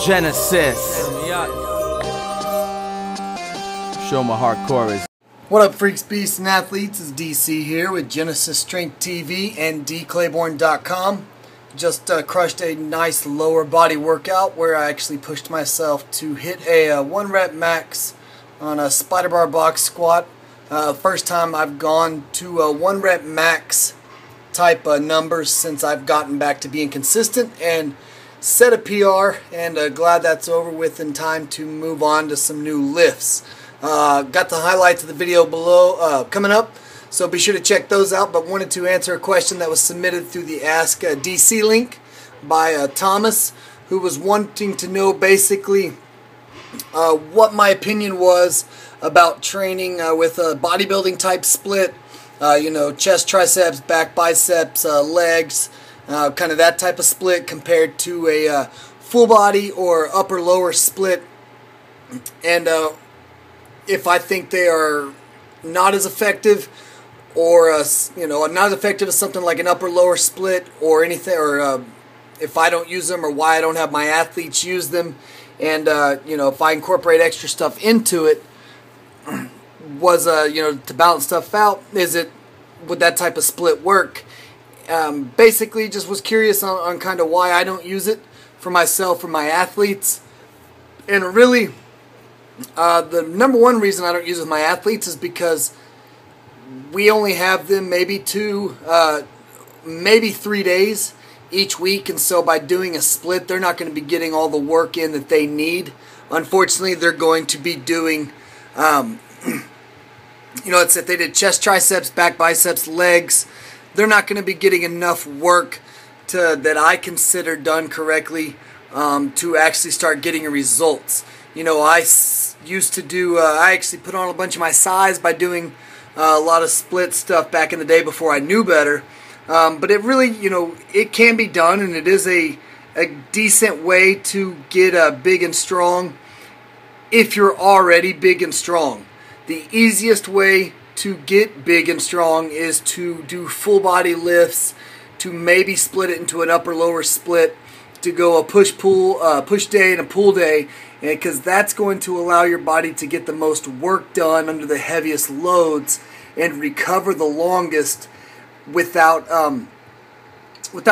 Genesis. Show my hardcore is. What up, freaks, beasts, and athletes? It's DC here with Genesis Strength TV and dclayborn.com. Just crushed a nice lower body workout where I actually pushed myself to hit a 1 rep max on a spider bar box squat. First time I've gone to a 1 rep max type numbers since I've gotten back to being consistent and set a PR, and glad that's over with in time to move on to some new lifts. Got the highlights of the video below coming up, so be sure to check those out, but wanted to answer a question that was submitted through the Ask DC link by Thomas, who was wanting to know basically what my opinion was about training with a bodybuilding type split, you know, chest, triceps, back, biceps, legs, kind of that type of split compared to a full body or upper lower split, and if I think they are not as effective, or you know, not as effective as something like an upper lower split or anything, or if I don't use them, or why I don't have my athletes use them, and you know, if I incorporate extra stuff into it, was you know, to balance stuff out, would that type of split work? Basically just was curious on kind of why I don't use it for myself or my athletes. And really, the number one reason I don't use it with my athletes is because we only have them maybe 2, maybe 3 days each week, and so by doing a split, they're not going to be getting all the work in that they need. Unfortunately, they're going to be doing, you know, it's if they did chest, triceps, back, biceps, legs, they're not going to be getting enough work that I consider done correctly to actually start getting results. You know, I used to do, I actually put on a bunch of my size by doing a lot of split stuff back in the day before I knew better. But it really, you know, it can be done, and it is a decent way to get big and strong if you're already big and strong. The easiest way to get big and strong is to do full body lifts, to maybe split it into an upper lower split, to go a push day and a pull day, because that's going to allow your body to get the most work done under the heaviest loads and recover the longest without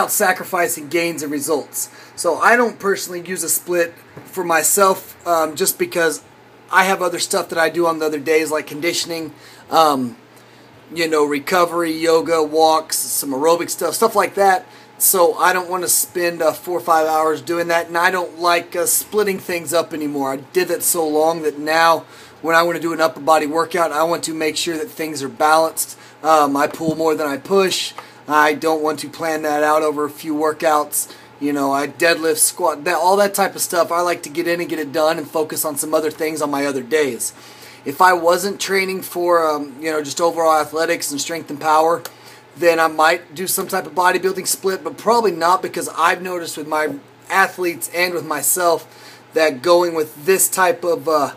sacrificing gains and results. So I don't personally use a split for myself, just because I have other stuff that I do on the other days, like conditioning, you know, recovery, yoga, walks, some aerobic stuff like that. So I don't want to spend 4 or 5 hours doing that, and I don't like splitting things up anymore. I did that so long that now when I want to do an upper body workout, I want to make sure that things are balanced. I pull more than I push. I don't want to plan that out over a few workouts. You know, I deadlift, squat, all that type of stuff. I like to get in and get it done and focus on some other things on my other days. If I wasn't training for, you know, just overall athletics and strength and power, then I might do some type of bodybuilding split, but probably not, because I've noticed with my athletes and with myself that going with this type of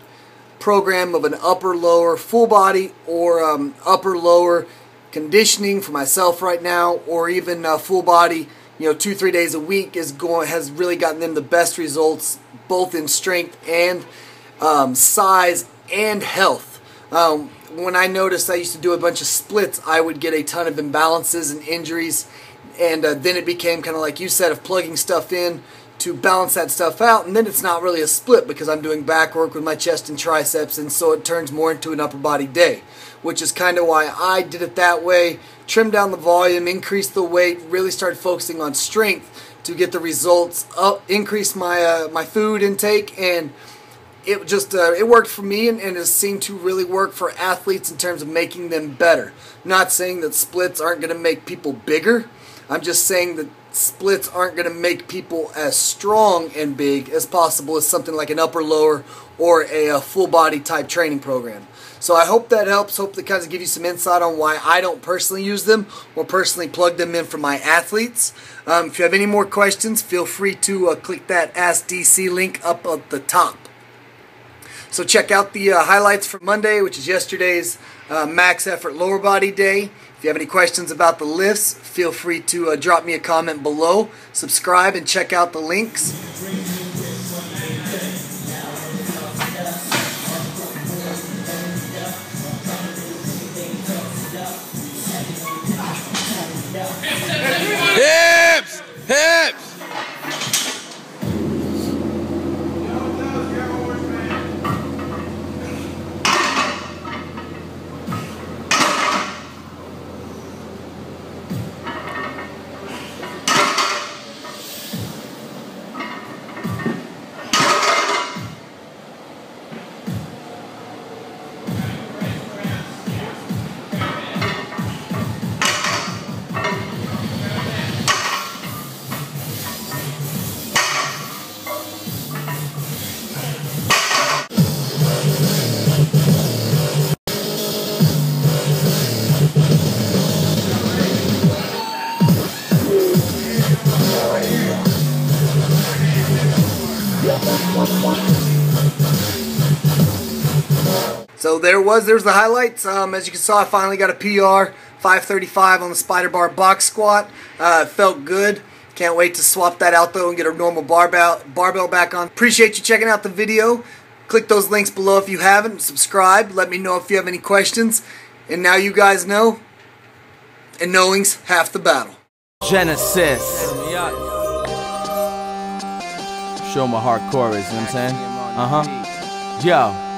program of an upper-lower full body, or upper-lower conditioning for myself right now, or even full body, you know, 2-3 days a week has really gotten them the best results, both in strength and size and health. When I noticed I used to do a bunch of splits, I would get a ton of imbalances and injuries, and then it became kind of like you said, of plugging stuff in to balance that stuff out, and then it's not really a split because I'm doing back work with my chest and triceps, and so it turns more into an upper body day, which is kind of why I did it that way. Trimmed down the volume, increased the weight, really started focusing on strength to get the results up, increase my my food intake, and it just it worked for me, and it seemed to really work for athletes in terms of making them better. I'm not saying that splits aren't going to make people bigger. I'm just saying that splits aren't going to make people as strong and big as possible as something like an upper lower or a full body type training program. So I hope that helps. Hope that kind of give you some insight on why I don't personally use them or personally plug them in for my athletes. If you have any more questions, feel free to click that Ask DC link up at the top. So check out the highlights for Monday, which is yesterday's max effort lower body day. If you have any questions about the lifts, feel free to drop me a comment below. Subscribe and check out the links. So there's the highlights. As you can see, I finally got a PR, 535 on the spider bar box squat. Felt good. Can't wait to swap that out though and get a normal barbell back on. Appreciate you checking out the video. Click those links below if you haven't. Subscribe. Let me know if you have any questions. And now you guys know, and knowing's half the battle. Genesis. Show my hardcore is, you know what I'm saying? Yo.